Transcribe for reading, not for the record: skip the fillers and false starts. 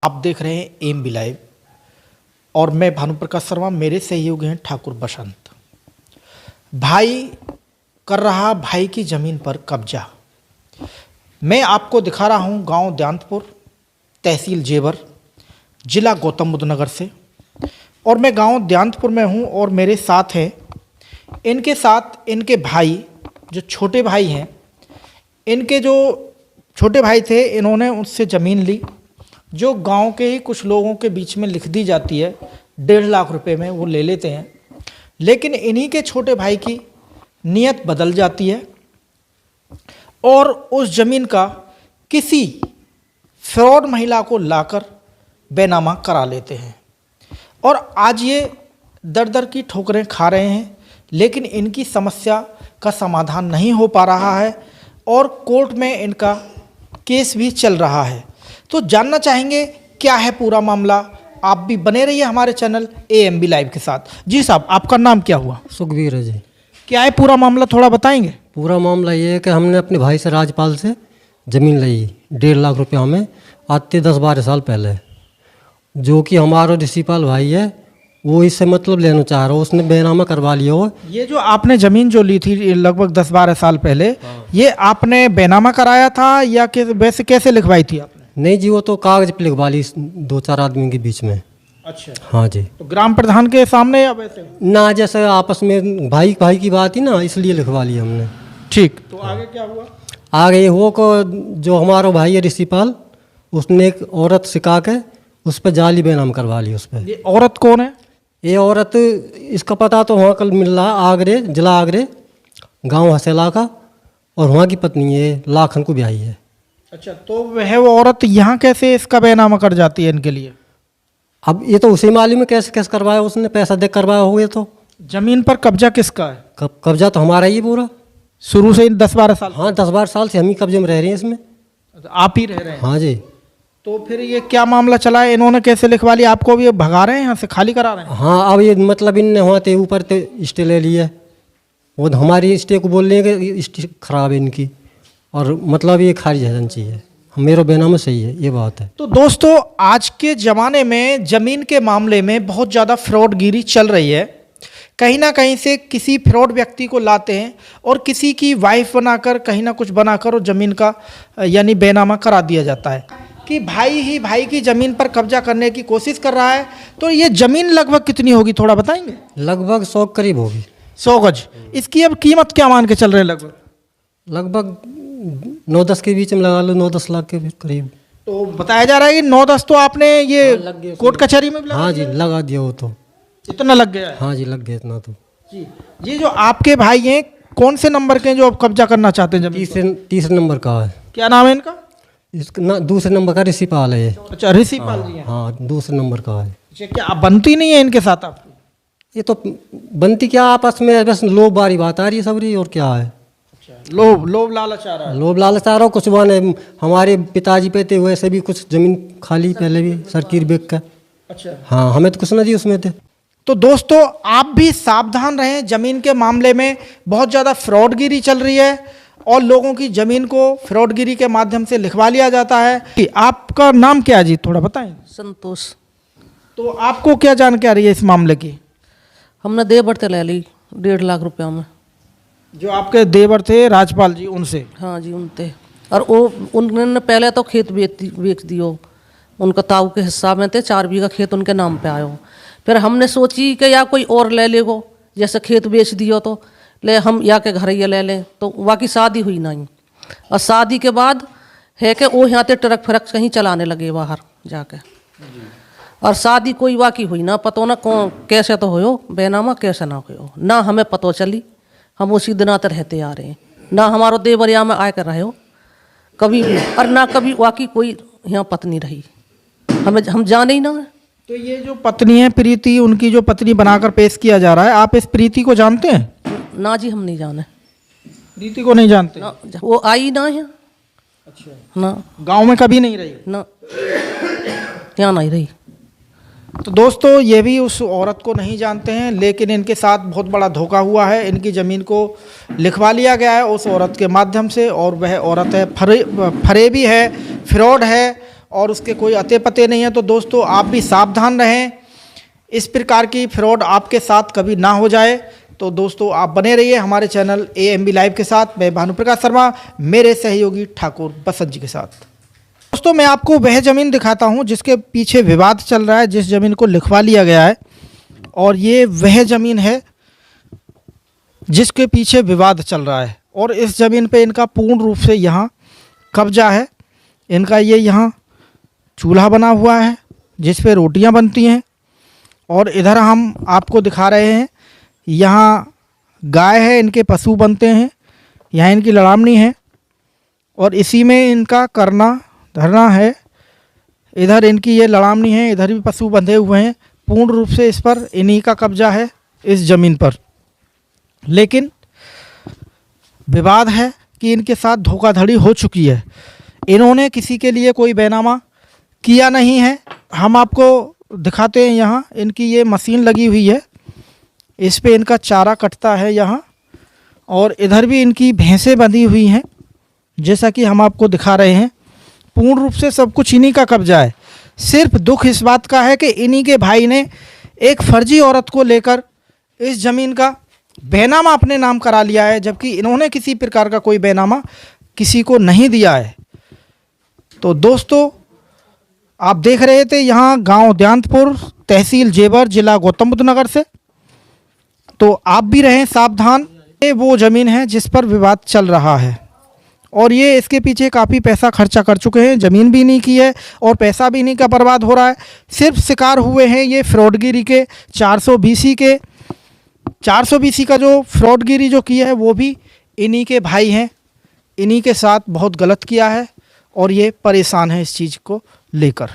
आप देख रहे हैं एम बी लाइव और मैं भानुप्रकाश शर्मा, मेरे सहयोगी हैं ठाकुर बसंत। भाई कर रहा भाई की ज़मीन पर कब्जा। मैं आपको दिखा रहा हूं गांव दयांतपुर, तहसील जेवर, ज़िला गौतम बुद्ध नगर से। और मैं गांव दयांतपुर में हूं और मेरे साथ हैं, इनके साथ इनके भाई जो छोटे भाई हैं, इनके जो छोटे भाई थे, इन्होंने उससे ज़मीन ली जो गांव के ही कुछ लोगों के बीच में लिख दी जाती है, 1.5 लाख रुपए में वो ले लेते हैं। लेकिन इन्हीं के छोटे भाई की नीयत बदल जाती है और उस ज़मीन का किसी फ्रॉड महिला को लाकर बेनामा करा लेते हैं। और आज ये दर दर की ठोकरें खा रहे हैं, लेकिन इनकी समस्या का समाधान नहीं हो पा रहा है और कोर्ट में इनका केस भी चल रहा है। तो जानना चाहेंगे क्या है पूरा मामला। आप भी बने रहिए हमारे चैनल AMB लाइव के साथ। जी साहब, आपका नाम क्या हुआ? सुखबीर है जी। क्या है पूरा मामला, थोड़ा बताएंगे? पूरा मामला ये है कि हमने अपने भाई से राजपाल से ज़मीन ली 1.5 लाख रुपए हमें आज से 10-12 साल पहले, जो कि हमारा रिसिपाल भाई है वो इससे मतलब लेना चाह रहा हो, उसने बेनामा करवा लिया हो। ये जो आपने ज़मीन जो ली थी लगभग 10-12 साल पहले, ये आपने बेनामा कराया था या वैसे कैसे लिखवाई थी आपने? नहीं जी, वो तो कागज पे लिखवा ली 2-4 आदमी के बीच में। अच्छा, हाँ जी। तो ग्राम प्रधान के सामने या वैसे? ना, जैसे आपस में भाई भाई की बात ही ना, इसलिए लिखवा ली हमने। ठीक, तो आगे क्या हुआ? आगे ये हुआ को जो हमारा भाई है रिसिपाल, उसने एक औरत सिखा के उस पर जाली बेनाम करवा ली उस पर। ये औरत कौन है? ये औरत, इसका पता तो वहाँ कल मिल रहा, आगरे, जिला आगरे, गांव हसेला का, और वहाँ की पत्नी है, लाखन को ब्याही है। अच्छा, तो वह वो औरत यहाँ कैसे इसका बेनामा कर जाती है इनके लिए? अब ये तो उसे मालूम है कैसे कैसे करवाया उसने, पैसा दे करवाया हो। ये तो जमीन पर कब्जा किसका है? कब्जा तो हमारा ही पूरा, शुरू से 10-12 साल? हाँ, 10-12 साल से हम ही कब्जे में रह रहे हैं इसमें। आप ही रह रहे हैं? हाँ जी। तो फिर ये क्या मामला चला है? इन्होंने कैसे लिखवा लिया? आपको भी भगा रहे हैं यहाँ से, खाली करा रहे हैं? हाँ, अब ये मतलब इनने वहाँ थे ऊपर ते स्टे ले लिया, वो हमारी स्टे को बोल रहे हैं कि स्टे खराब है इनकी, और मतलब ये खारिज है चाहिए, मेरा बेनामा सही है, ये बात है। तो दोस्तों, आज के ज़माने में ज़मीन के मामले में बहुत ज़्यादा फ्रॉडगिरी चल रही है। कहीं ना कहीं से किसी फ्रॉड व्यक्ति को लाते हैं और किसी की वाइफ बनाकर, कहीं ना कुछ बनाकर और ज़मीन का यानी बेनामा करा दिया जाता है कि भाई ही भाई की ज़मीन पर कब्जा करने की कोशिश कर रहा है। तो ये ज़मीन लगभग कितनी होगी, थोड़ा बताएंगे? लगभग 100 करीब होगी। 100 गज। इसकी अब कीमत क्या मान के चल रहे हैं? लगभग 9-10 के बीच में लगा लो, 9-10 लाख के करीब। तो बताया जा रहा है कि 9-10 तो आपने ये कोर्ट कचहरी में भी लगा हाँ जी, लगा दिया वो तो। इतना लग गया है? हाँ जी, लग गया इतना तो। जी। ये जो आपके भाई हैं, कौन से नंबर के हैं जो आप कब्जा करना चाहते हैं जमीन? तीसरे नंबर का है। क्या नाम है इनका? इसका ना, दूसरे नंबर का रिसिपाल है ये। अच्छा, ऋषिपाल जी हैं। हाँ, दूसरे नंबर का है। अच्छा, क्या आप बनती नहीं है इनके साथ आपकी? ये तो बनती क्या आपस में, बस लोभ बारी बात आ रही है सबरी, और क्या है। लोभ लालच आ रहा है? लोभ लालच आ रहा हो कुछ बने। हमारे पिताजी पे थे वैसे भी कुछ जमीन खाली पहले भी सरकीर बेच का। अच्छा। हाँ, हमें तो कुछ ना दी उसमें थे। तो दोस्तों, आप भी सावधान रहें। ज़मीन के मामले में बहुत ज़्यादा फ्रॉडगिरी चल रही है और लोगों की ज़मीन को फ्रॉडगिरी के माध्यम से लिखवा लिया जाता है। आपका नाम क्या है जी, थोड़ा बताएं? संतोष। तो आपको क्या जानकारी है इस मामले की? हमने देवर से ले ली 1.5 लाख रुपया में। जो आपके देवर थे राजपाल जी, उनसे? हाँ जी, उनसे। और वो उन्होंने पहले तो खेत बेच दियो, उनका ताऊ के हिस्सा में थे, 4 बीघा खेत उनके नाम पे आयो। फिर हमने सोची कि या कोई और ले लेगो, जैसे खेत बेच दियो तो ले हम या के घर ये ले लें। तो वहाँ की शादी हुई नहीं, और शादी के बाद है कि वो यहाँ से ट्रक फ्रक कहीं चलाने लगे बाहर जाके, और शादी कोई वाकई हुई ना, पतो ना कौन कैसे तो हो बेनामा, कैसे ना हो ना हमें पतो चली। हम उसी दिन आते रहते आ रहे हैं, ना हमारो देवर यहाँ में आकर रहे हो कभी भी, और ना कभी वाकई कोई यहाँ पत्नी रही, हम जाने ही ना। तो ये जो पत्नी है प्रीति, उनकी जो पत्नी बनाकर पेश किया जा रहा है, आप इस प्रीति को जानते हैं? ना जी, हम नहीं जाने। प्रीति को नहीं जानते? ना, वो आई ना है। अच्छा। ना, गांव में कभी नहीं रही? ना, यहाँ नहीं रही। तो दोस्तों, ये भी उस औरत को नहीं जानते हैं, लेकिन इनके साथ बहुत बड़ा धोखा हुआ है। इनकी ज़मीन को लिखवा लिया गया है उस औरत के माध्यम से, और वह औरत है फरेबी है, फ्रॉड है और उसके कोई अते पते नहीं है। तो दोस्तों आप भी सावधान रहें, इस प्रकार की फ्रॉड आपके साथ कभी ना हो जाए। तो दोस्तों आप बने रहिए हमारे चैनल AMB लाइव के साथ। मैं भानुप्रकाश शर्मा मेरे सहयोगी ठाकुर बसंत जी के साथ। दोस्तों मैं आपको वह ज़मीन दिखाता हूं जिसके पीछे विवाद चल रहा है, जिस ज़मीन को लिखवा लिया गया है, और ये वह ज़मीन है जिसके पीछे विवाद चल रहा है। और इस ज़मीन पे इनका पूर्ण रूप से यहाँ कब्जा है। इनका ये यहाँ चूल्हा बना हुआ है जिस पे रोटियां बनती हैं, और इधर हम आपको दिखा रहे हैं यहाँ गाय है, इनके पशु बनते हैं, यहाँ इनकी लड़ामनी है, और इसी में इनका करना धरना है। इधर इनकी ये लड़ामनी है, इधर भी पशु बंधे हुए हैं। पूर्ण रूप से इस पर इन्हीं का कब्जा है इस ज़मीन पर। लेकिन विवाद है कि इनके साथ धोखाधड़ी हो चुकी है। इन्होंने किसी के लिए कोई बैनामा किया नहीं है। हम आपको दिखाते हैं, यहाँ इनकी ये मशीन लगी हुई है, इस पे इनका चारा कटता है यहाँ, और इधर भी इनकी भैंसें बंधी हुई हैं जैसा कि हम आपको दिखा रहे हैं। पूर्ण रूप से सब कुछ इन्हीं का कब्जा है। सिर्फ दुख इस बात का है कि इन्हीं के भाई ने एक फर्जी औरत को लेकर इस ज़मीन का बैनामा अपने नाम करा लिया है, जबकि इन्होंने किसी प्रकार का कोई बैनामा किसी को नहीं दिया है। तो दोस्तों आप देख रहे थे यहाँ गांव दयांतपुर, तहसील जेवर, जिला गौतम बुद्ध नगर से। तो आप भी रहें सावधान। ये वो ज़मीन है जिस पर विवाद चल रहा है, और ये इसके पीछे काफ़ी पैसा खर्चा कर चुके हैं। ज़मीन भी नहीं की है और पैसा भी नहीं का बर्बाद हो रहा है। सिर्फ शिकार हुए हैं ये फ्रॉडगिरी के 420 के। 420 का जो फ्रॉडगिरी जो की है वो भी इन्हीं के भाई हैं। इन्हीं के साथ बहुत गलत किया है और ये परेशान है इस चीज़ को लेकर।